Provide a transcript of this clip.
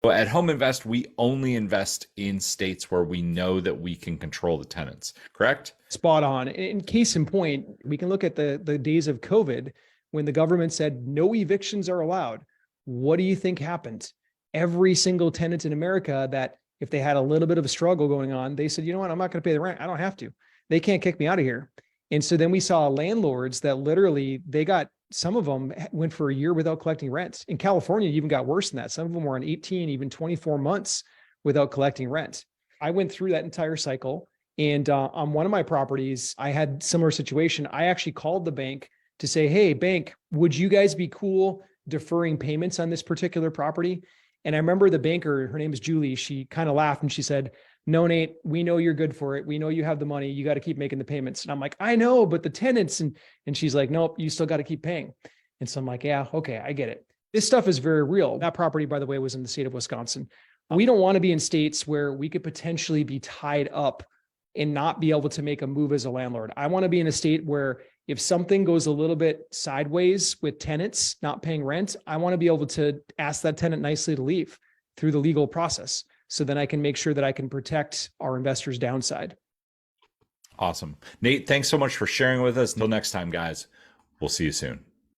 So at Home Invest, we only invest in states where we know that we can control the tenants, correct? Spot on. In case in point, we can look at the days of COVID when the government said no evictions are allowed. What do you think happened? Every single tenant in America that if they had a little bit of a struggle going on, they said, you know what, I'm not going to pay the rent. I don't have to. They can't kick me out of here. And so then we saw landlords that literally they got some of them went for a year without collecting rent. In California, it even got worse than that. Some of them were on 18, even 24 months without collecting rent. I went through that entire cycle. And on one of my properties, I had similar situation. I actually called the bank to say, hey, bank, would you guys be cool deferring payments on this particular property? And I remember the banker, her name is Julie, she kind of laughed and she said, no, Nate, we know you're good for it. We know you have the money. You got to keep making the payments. And I'm like, I know, but the tenants. And she's like, nope, you still got to keep paying. And so I'm like, yeah, okay, I get it. This stuff is very real. That property, by the way, was in the state of Wisconsin. We don't want to be in states where we could potentially be tied up and not be able to make a move as a landlord. I want to be in a state where if something goes a little bit sideways with tenants not paying rent, I want to be able to ask that tenant nicely to leave through the legal process. So then I can make sure that I can protect our investors' downside. Awesome. Nate, thanks so much for sharing with us. Until next time, guys, we'll see you soon.